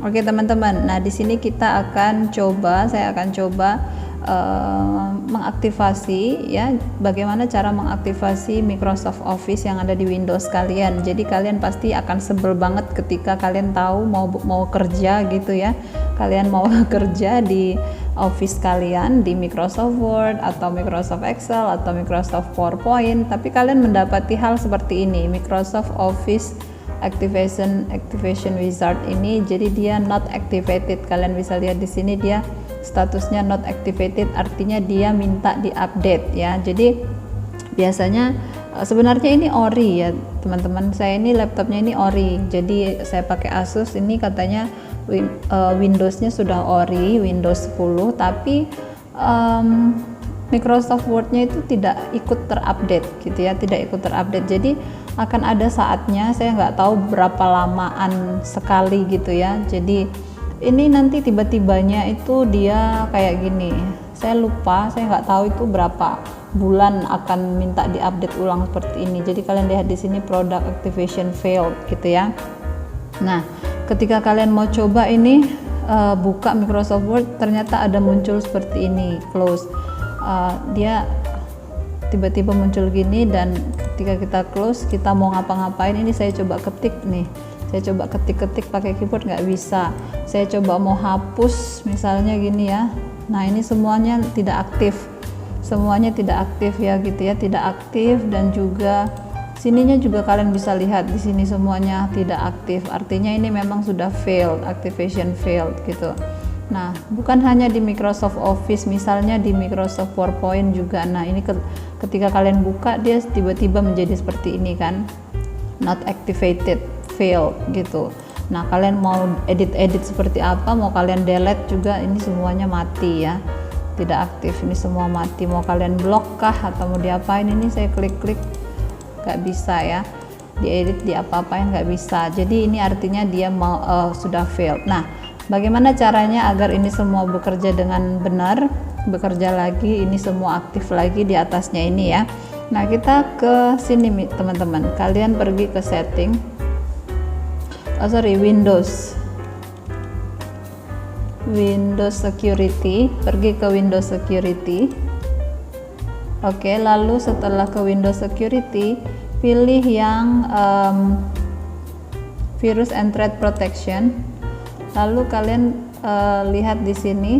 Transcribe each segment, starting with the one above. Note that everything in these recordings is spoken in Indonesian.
Oke teman-teman, nah di sini saya akan coba mengaktifasi ya, bagaimana cara mengaktifasi Microsoft Office yang ada di Windows kalian. Jadi kalian pasti akan sebel banget ketika kalian tahu mau kerja gitu ya, kalian mau kerja di Office kalian, di Microsoft Word atau Microsoft Excel atau Microsoft PowerPoint, tapi kalian mendapati hal seperti ini, Microsoft Office Activation Wizard ini, jadi dia not activated. Kalian bisa lihat di sini dia statusnya not activated, artinya dia minta diupdate ya. Jadi biasanya sebenarnya ini ori ya teman-teman, saya ini laptopnya ini ori, jadi saya pakai Asus ini, katanya Windowsnya sudah ori, Windows 10, tapi Microsoft Word-nya itu tidak ikut terupdate gitu ya, tidak ikut terupdate. Jadi akan ada saatnya, saya nggak tahu berapa lamaan sekali gitu ya. Jadi ini nanti tiba-tibanya itu dia kayak gini, saya lupa, saya nggak tahu itu berapa bulan akan minta diupdate ulang seperti ini. Jadi kalian lihat di sini product activation failed gitu ya. Nah, ketika kalian mau coba ini buka Microsoft Word, ternyata ada muncul seperti ini, close. Dia tiba-tiba muncul gini, dan ketika kita close, kita mau ngapa-ngapain, ini saya coba ketik nih, saya coba ketik-ketik pakai keyboard nggak bisa, saya coba mau hapus misalnya gini ya, nah ini semuanya tidak aktif, semuanya tidak aktif ya gitu ya, tidak aktif. Dan juga sininya juga kalian bisa lihat di sini semuanya tidak aktif, artinya ini memang sudah failed, activation failed gitu. Nah, bukan hanya di Microsoft Office, misalnya di Microsoft PowerPoint juga. Nah, ini ketika kalian buka, dia tiba-tiba menjadi seperti ini kan, not activated, failed gitu. Nah, kalian mau edit-edit seperti apa, mau kalian delete juga, ini semuanya mati ya, tidak aktif, ini semua mati. Mau kalian block kah atau mau diapain, ini saya klik-klik nggak bisa ya, diedit, diapa-apain nggak bisa. Jadi ini artinya dia sudah failed. Nah, bagaimana caranya agar ini semua bekerja dengan benar, bekerja lagi, ini semua aktif lagi di atasnya ini ya. Nah, kita ke sini teman-teman, kalian pergi ke setting, Windows Security, pergi ke Windows Security. Oke, lalu setelah ke Windows Security, pilih yang Virus and Threat Protection. Lalu kalian lihat di sini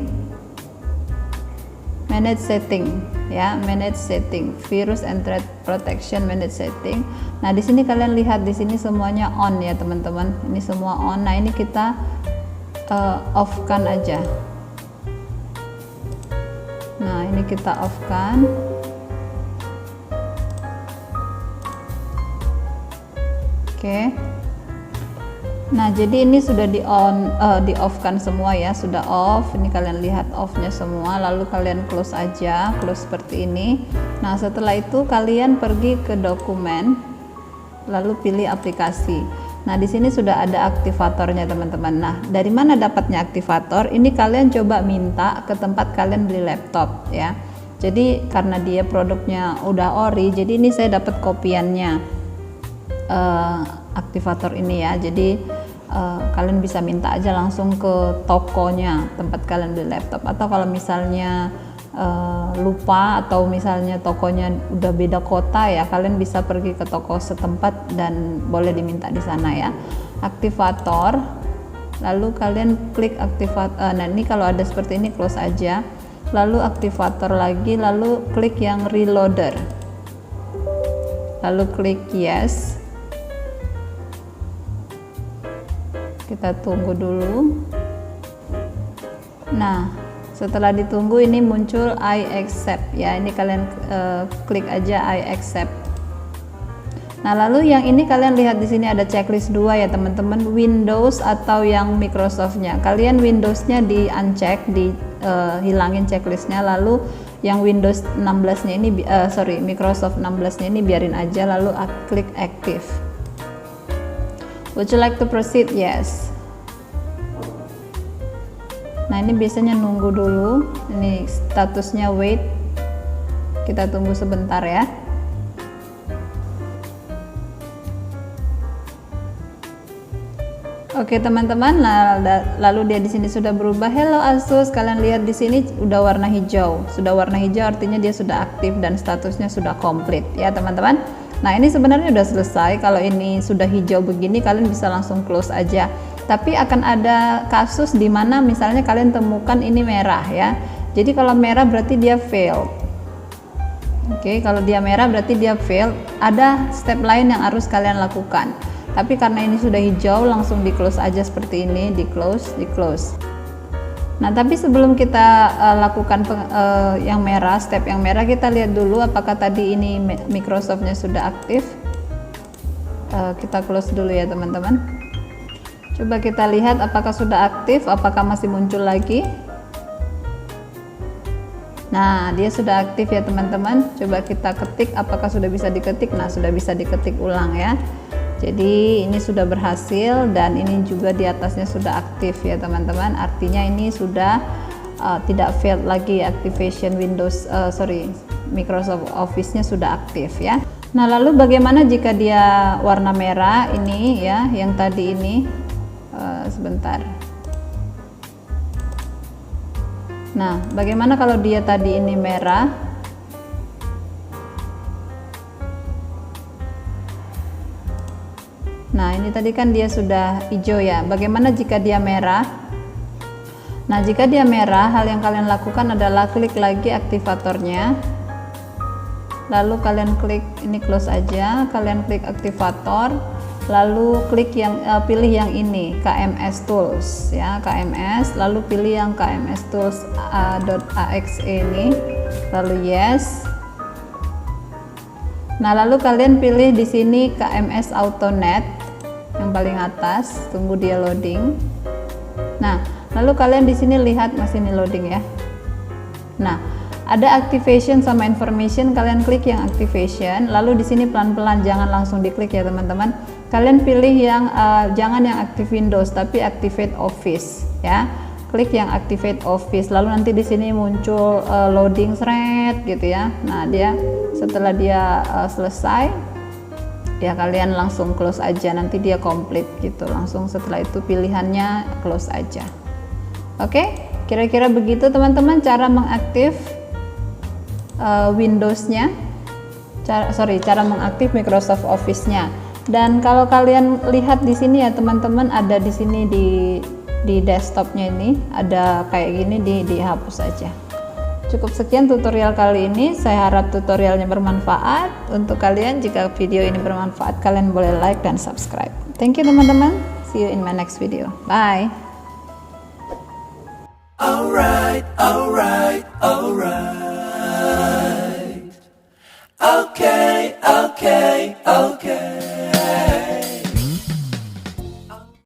Manage Setting ya, Manage Setting, Virus and Threat Protection, Manage Setting. Nah, di sini kalian lihat di sini semuanya on ya teman-teman. Ini semua on. Nah, ini kita off kan aja. Nah, ini kita off kan. Oke. Nah, jadi ini sudah di off kan semua ya, sudah off. Ini kalian lihat off-nya semua, lalu kalian close aja, close seperti ini. Nah, setelah itu kalian pergi ke dokumen, lalu pilih aplikasi. Nah, di sini sudah ada aktivatornya teman-teman. Nah, dari mana dapatnya aktivator? Ini kalian coba minta ke tempat kalian beli laptop ya. Jadi karena dia produknya udah ori, jadi ini saya dapat kopiannya aktivator ini ya. Jadi kalian bisa minta aja langsung ke tokonya tempat kalian beli laptop, atau kalau misalnya lupa atau misalnya tokonya udah beda kota ya, kalian bisa pergi ke toko setempat dan boleh diminta di sana ya. Aktivator, lalu kalian klik aktivator. Nah, ini kalau ada seperti ini close aja, lalu aktivator lagi, lalu klik yang reloader, lalu klik yes. Kita tunggu dulu. Nah, setelah ditunggu ini muncul I accept ya. Ini kalian klik aja I accept. Nah, lalu yang ini kalian lihat di sini ada checklist 2 ya teman-teman, Windows atau yang Microsoft-nya. Kalian Windows-nya di uncheck, hilangin checklistnya, lalu yang Windows 16-nya ini Microsoft 16-nya ini biarin aja, lalu klik active. Would you like to proceed? Yes. Nah, ini biasanya nunggu dulu. Ini statusnya wait. Kita tunggu sebentar ya. Oke teman-teman, nah lalu dia di sini sudah berubah. Hello Asus, kalian lihat di sini udah warna hijau. Sudah warna hijau artinya dia sudah aktif dan statusnya sudah komplit ya teman-teman. Nah ini sebenarnya udah selesai. Kalau ini sudah hijau begini kalian bisa langsung close aja. Tapi akan ada kasus di mana misalnya kalian temukan ini merah ya. Jadi kalau merah berarti dia failed. Oke, kalau dia merah berarti dia failed. Ada step lain yang harus kalian lakukan. Tapi karena ini sudah hijau, langsung di close aja seperti ini, di close. Nah, tapi sebelum kita lakukan yang merah, step yang merah, kita lihat dulu apakah tadi ini Microsoftnya sudah aktif. Kita close dulu ya teman-teman. Coba kita lihat apakah sudah aktif, apakah masih muncul lagi. Nah, dia sudah aktif ya teman-teman. Coba kita ketik apakah sudah bisa diketik. Nah, sudah bisa diketik ulang ya. Jadi ini sudah berhasil dan ini juga di atasnya sudah aktif ya teman-teman. Artinya ini sudah tidak failed lagi, activation Microsoft Office-nya sudah aktif ya. Nah lalu bagaimana jika dia warna merah ini ya, yang tadi ini sebentar. Nah bagaimana kalau dia tadi ini merah? Nah ini tadi kan dia sudah hijau ya, bagaimana jika dia merah? Nah jika dia merah, hal yang kalian lakukan adalah klik lagi aktivatornya, lalu kalian klik ini, close aja, kalian klik aktivator, lalu klik yang pilih yang ini, KMS Tools ya, KMS, lalu pilih yang KMS Tools .axe ini, lalu yes. Nah lalu kalian pilih di sini KMS AutoNet yang paling atas, tunggu dia loading. Nah lalu kalian di sini lihat masih ini loading ya. Nah ada activation sama information, kalian klik yang activation, lalu di sini pelan-pelan, jangan langsung diklik ya teman-teman. Kalian pilih yang jangan yang active Windows tapi activate Office ya. Klik yang activate Office, lalu nanti di sini muncul loading thread gitu ya. Nah dia setelah dia selesai ya kalian langsung close aja, nanti dia komplit gitu. Langsung setelah itu pilihannya close aja. Oke, kira-kira begitu teman-teman cara mengaktif Windows-nya. Cara mengaktif Microsoft Office-nya. Dan kalau kalian lihat di sini ya teman-teman, ada di sini di desktopnya ini ada kayak gini, dihapus aja. Cukup sekian tutorial kali ini, saya harap tutorialnya bermanfaat untuk kalian. Jika video ini bermanfaat, kalian boleh like dan subscribe. Thank you teman-teman, see you in my next video, bye. Alright. Okay.